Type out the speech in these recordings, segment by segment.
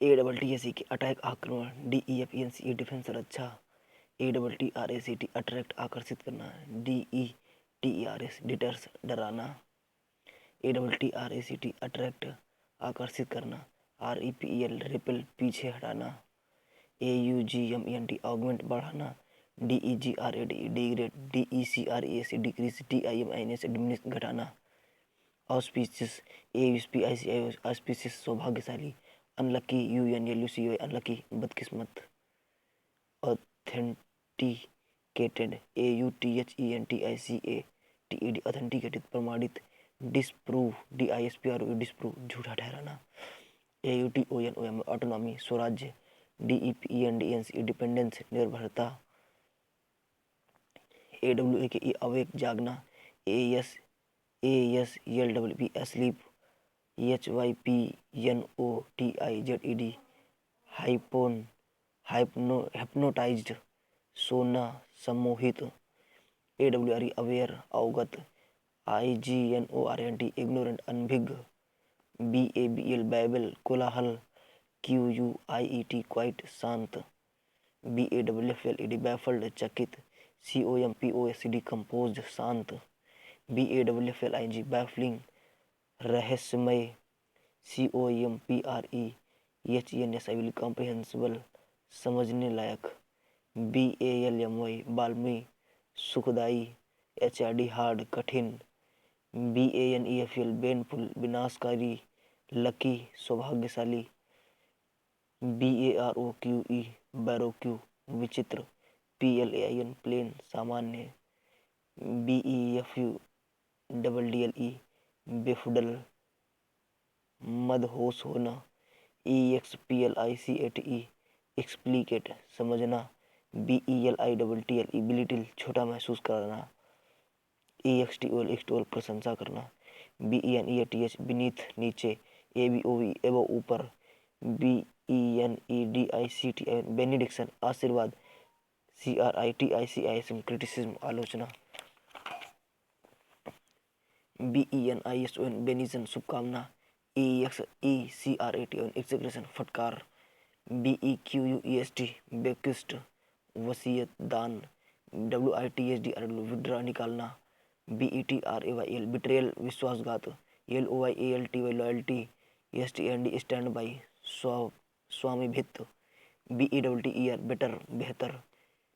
ए double T S C K attack आक्रमण, D E F E N C E defence रक्षा, A double T R A C T attract आकर्षित करना, D E T E R S deters डराना, A double T R A C T attract आकर्षित करना, R E P E L repel पीछे हटाना, A U G M E N T augment बढ़ाना, D E G R A D degrade, D E C R A C decrease, D I M I N S diminish घटाना, auspicious A U P I C I auspicious सौभाग्यशाली, unlucky U N L U C O unlucky बदकिस्मत, authenticated A U T H E N T I C A T E D authenticated प्रमाणित, disprove D I S P R O disprove झूठा ठहराना, A U T O N O M autonomy स्वराज्य, D E P ई N D N C dependence निर्भरता, A W A K E awake जागना, A S L W P asleep, H Y P N O T I Z E D hypnotised सोना सम्मोहित, A W R E aware अवगत, I G N O R N T ignorant अनभिज्ञ, B A B L babble कोलाहल, Q U I E T quiet शांत, B A W F L E D baffled चकित, सी O M P O S C D composed शांत, B A W F L I G baffling रहस्यमय, C O M P R E H E N S I will comprehensible समझने लायक, B A L M Y balmy सुखदाई, H R D hard कठिन, B A N E F L baneful विनाशकारी, lucky सौभाग्यशाली, B A R O Q E baroque विचित्र, P L A I N plane सामान्य, B E F U double D L E befuddle मदहोश होना, E X P L I C A T E explicate समझना, B E L I double T L E belittle छोटा महसूस करना, E X T O L प्रशंसा करना, B E N E A T H beneath नीचे, A B O V एवं ऊपर, B E N E D I C T I benediction आशीर्वाद, C are I T I C I S M criticism आलोचना, B E N I S O N benison शुभकामना, E X E C R A T O N execration फटकार, B E Q U E S T bequest वसीयत दान, W I T H D R W withdraw निकालना, B E T R A Y L betrayal विश्वासघात, L O Y A L T Y loyalty, S T N D stand by स्वामिभित्व, B E W T E R better बेहतर,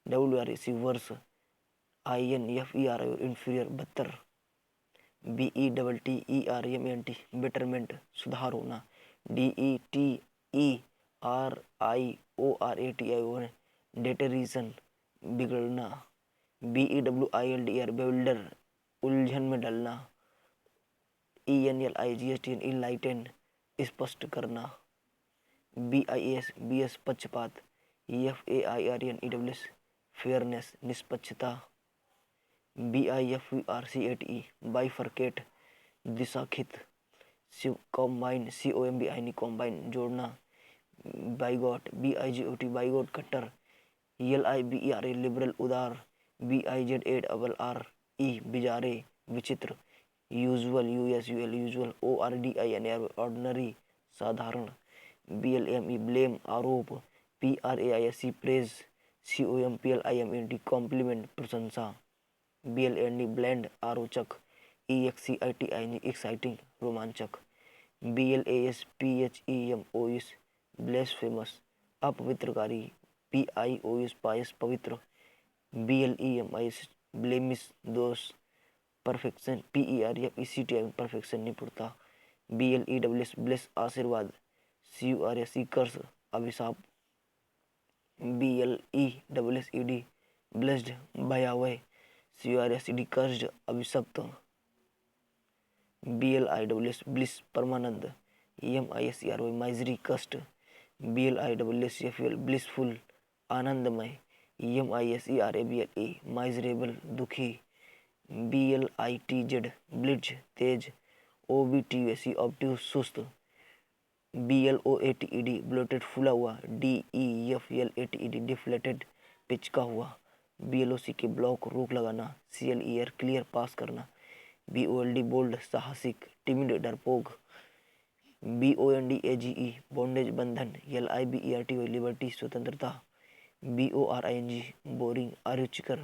W R A C worse, I N F E R inferior बदतर, B E double T E R M N T betterment सुधार होना, D E T E R I O R A T I O deterioration बिगड़ना, B E W I L D R bewilder उलझन में डलना, E N L I G S T N enlighten स्पष्ट करना, B I S B S पक्षपात, F A I R N E W S fairness निष्पक्षता, B I F U R C A T E bifurcate दिशाखित, combine C O M B I combine जोड़ना, bigot B I G O T bigot कट्टर, L I B E R A liberal उदार, B I Z A double R E bizarre विचित्र, usual U S U L usual, O R D I N R ordinary साधारण, B L M E blame आरोप, P R A I S C praise, C O M P L I M N T compliment प्रशंसा, B L N D bland आरोचक, E X C I T I exciting रोमांचक, B L A S P H E M O S blasphemous अपवित्रकारी, P I O S pious पवित्र, B L E M I S blemish दोष, perfection, P E R F E C T I perfection निपुणता, B L E W S bless आशीर्वाद, C U R S E curse अभिशाप, B L E W S E D blessed भयावह, C U R S E D cursed अभिशप्त, B L I W S bliss परमानंद, E M I S E R Y misery कष्ट, B L I W S F L blissful आनंदमय, E M I S E R A B L A miserable दुखी, B L I T Z blitz तेज, O B T U S E obtuse सुस्त, B L O A T E D bloated फूला हुआ, D E F L A T E D deflated पिचका हुआ, B L O C K block रोक लगाना, C L E R clear pass करना, B O L D bold साहसिक timid डरपोक, BONDAGE bondage बंधन, LIBERTY लिबर्टी स्वतंत्रता, BORING boring अरुचिकर,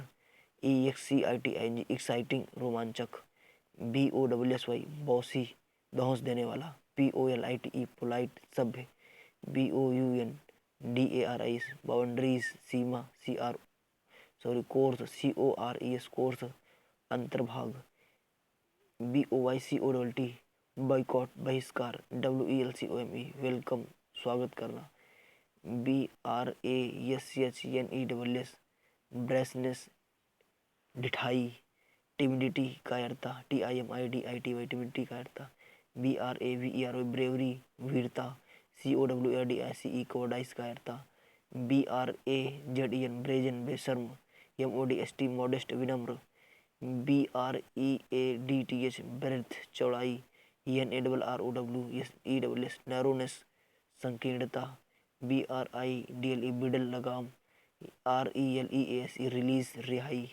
EXCITING exciting रोमांचक, BOSSY बॉसी धौंस देने वाला, POLITE पोलाइट सभ्य, BOUNDARIS बाउंड्रीज सीमा, course, CORES course अंतर्भाग, BOYCOTT boycott बहिष्कार, WELCOME वेलकम स्वागत करना, BRASHNESS ब्रेसनेस ढिठाई, टिमिडिटी कायरता, TIMIDITY टिमिडिटी कायरता, BRAVERY ब्रेवरी वीरता, COWARDICE कोवर्डाइस कायरता, BRAZEN ब्रेजन बेशर्म, MODST मॉडेस्ट विनम्र, BREADTH ब्रेथ चौड़ाई, NARROWS नैरोनेस संकीर्णता, BRIDLE बिडल लगाम, RELEAS रिलीज रिहाई,